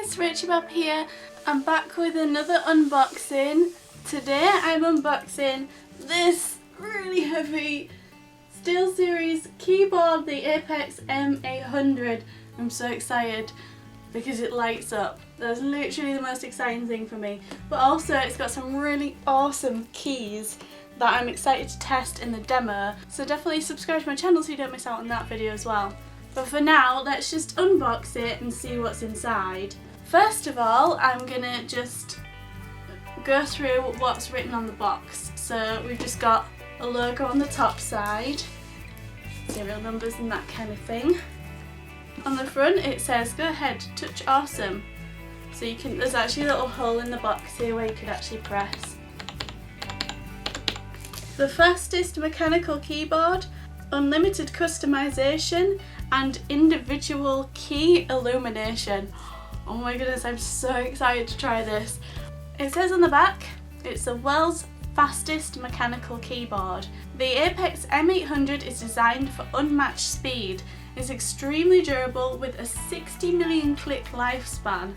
guys, Rachybop here. I'm back with another unboxing. Today I'm unboxing this really heavy SteelSeries keyboard, the Apex M800. I'm so excited because it lights up. That's literally the most exciting thing for me. But also it's got some really awesome keys that I'm excited to test in the demo. So definitely subscribe to my channel so you don't miss out on that video as well. But for now, let's just unbox it and see what's inside. First of all, I'm gonna just go through what's written on the box. So we've just got a logo on the top side, serial numbers and that kind of thing. On the front it says, go ahead, touch awesome. So you can, there's actually a little hole in the box here where you can actually press. The fastest mechanical keyboard, unlimited customization and individual key illumination. Oh my goodness, I'm so excited to try this. It says on the back, it's the world's fastest mechanical keyboard. The Apex M800 is designed for unmatched speed. It's extremely durable with a 60 million click lifespan.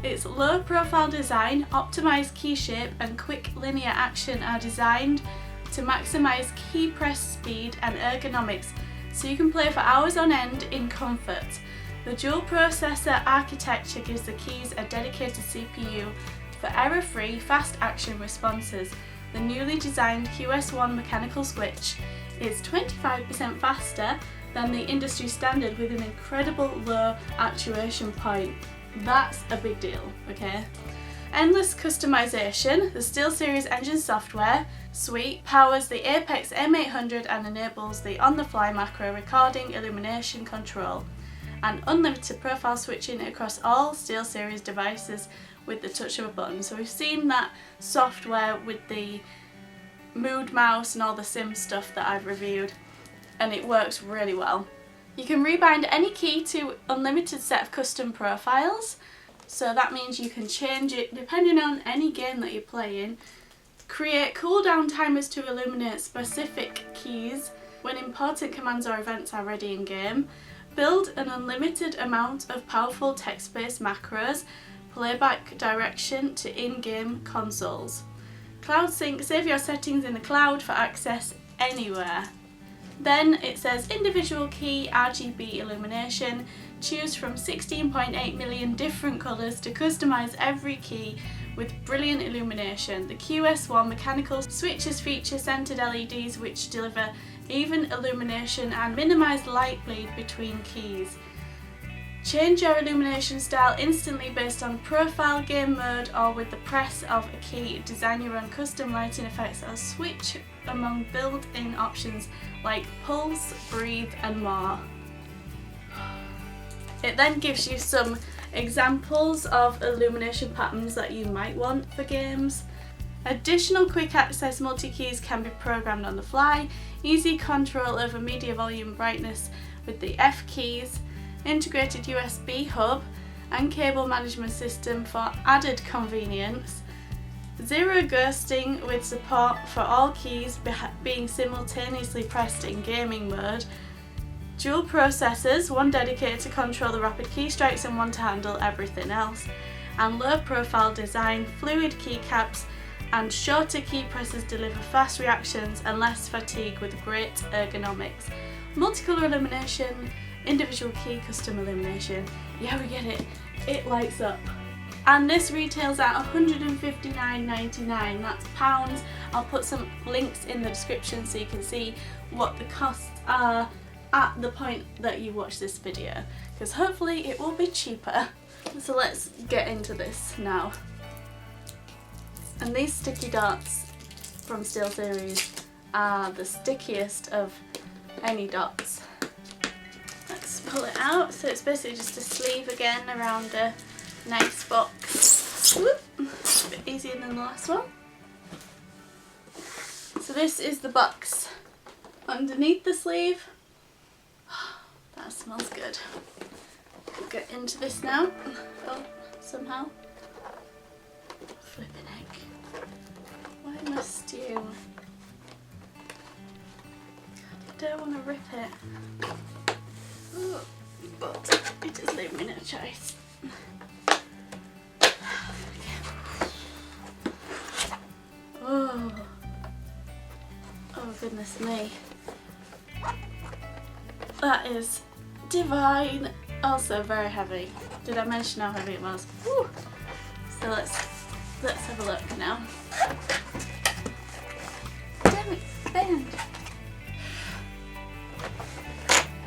Its low profile design, optimized key shape and quick linear action are designed to maximize key press speed and ergonomics so you can play for hours on end in comfort. The dual processor architecture gives the keys a dedicated CPU for error-free fast action responses. The newly designed QS1 mechanical switch is 25% faster than the industry standard with an incredible low actuation point. That's a big deal, okay? Endless customization. The SteelSeries engine software suite powers the Apex M800 and enables the on-the-fly macro recording, illumination control and unlimited profile switching across all SteelSeries devices with the touch of a button. So we've seen that software with the mood mouse and all the sim stuff that I've reviewed, and it works really well. You can rebind any key to unlimited set of custom profiles. So that means you can change it depending on any game that you're playing. Create cooldown timers to illuminate specific keys when important commands or events are ready in game. Build an unlimited amount of powerful text-based macros. Playback direction to in-game consoles. Cloud sync, save your settings in the cloud for access anywhere. Then it says individual key RGB illumination. Choose from 16.8 million different colours to customise every key with brilliant illumination. The QS1 mechanical switches feature centred LEDs which deliver even illumination and minimise light bleed between keys. Change your illumination style instantly based on profile, game mode or with the press of a key. Design your own custom lighting effects or switch among built-in options like pulse, breathe and more. It then gives you some examples of illumination patterns that you might want for games. Additional quick access multi-keys can be programmed on the fly. Easy control over media volume brightness with the F keys. Integrated USB hub and cable management system for added convenience. Zero ghosting with support for all keys being simultaneously pressed in gaming mode. Dual processors, one dedicated to control the rapid key strikes and one to handle everything else. And low profile design, fluid keycaps and shorter key presses deliver fast reactions and less fatigue with great ergonomics. Multicolour illumination, individual key custom illumination. Yeah, we get it. It lights up. And this retails at £159.99. That's pounds. I'll put some links in the description so you can see what the costs are at the point that you watch this video, because hopefully it will be cheaper. So let's get into this now. And these sticky dots from SteelSeries are the stickiest of any dots. Let's pull it out. So it's basically just a sleeve again around a nice box. Whoop. A bit easier than the last one. So this is the box underneath the sleeve. That smells good. We'll get into this now. Oh, somehow. Flipping heck. Why must you? God, I don't want to rip it. Ooh, but it does leave me no choice. goodness me. That is divine. Also very heavy. Did I mention how heavy it was? Woo. So let's have a look now. Damn it, bend.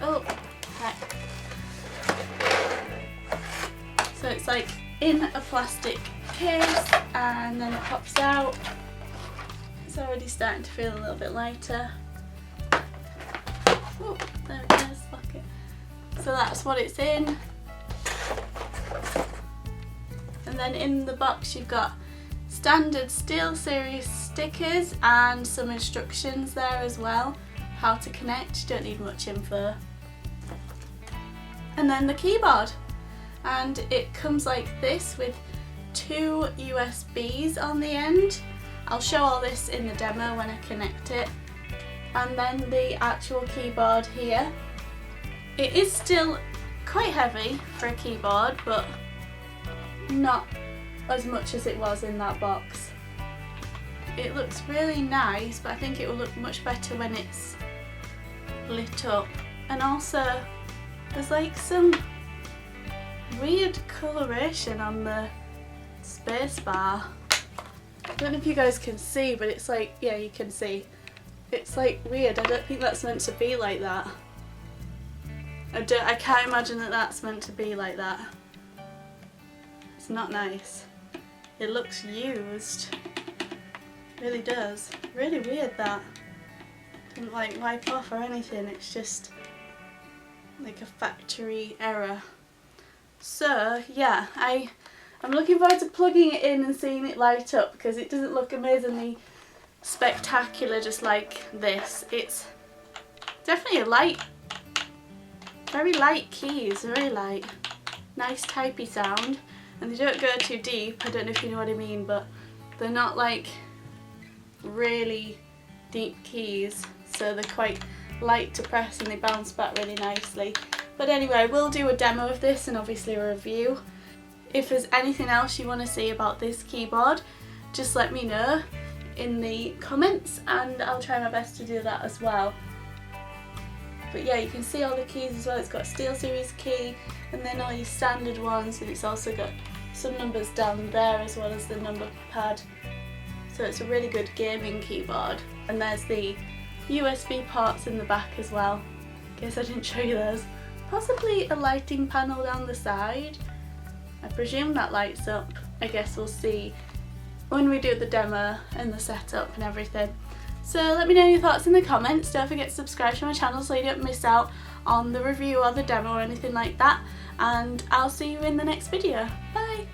Oh, heck. So it's like in a plastic case and then it pops out. It's already starting to feel a little bit lighter. Oh, there it is, look it. So that's what it's in. And then in the box you've got standard SteelSeries stickers and some instructions there as well, how to connect, you don't need much info. And then the keyboard, and it comes like this with 2 USBs on the end. I'll show all this in the demo when I connect it. And then the actual keyboard here. It is still quite heavy for a keyboard, but not as much as it was in that box. It looks really nice, but I think it will look much better when it's lit up. And also there's like some weird coloration on the space bar. I don't know if you guys can see, but it's like, yeah, you can see. It's like weird. I don't think that's meant to be like that. I can't imagine that that's meant to be like that. It's not nice. It looks used. It really does. Really weird that. Didn't like wipe off or anything. It's just like a factory error. So yeah, I'm looking forward to plugging it in and seeing it light up, because it doesn't look amazingly spectacular just like this. It's definitely a light, very light keys, very light. Nice typey sound, and they don't go too deep. I don't know if you know what I mean, but they're not like really deep keys, so they're quite light to press and they bounce back really nicely. But anyway, we'll do a demo of this and obviously a review. If there's anything else you want to see about this keyboard, just let me know in the comments and I'll try my best to do that as well. But yeah, you can see all the keys as well. It's got SteelSeries key and then all your standard ones, and it's also got some numbers down there as well as the number pad. So it's a really good gaming keyboard. And there's the USB ports in the back as well. Guess I didn't show you those. Possibly a lighting panel down the side. I presume that lights up. I guess we'll see when we do the demo and the setup and everything. So let me know your thoughts in the comments. Don't forget to subscribe to my channel so you don't miss out on the review or the demo or anything like that. And I'll see you in the next video. Bye!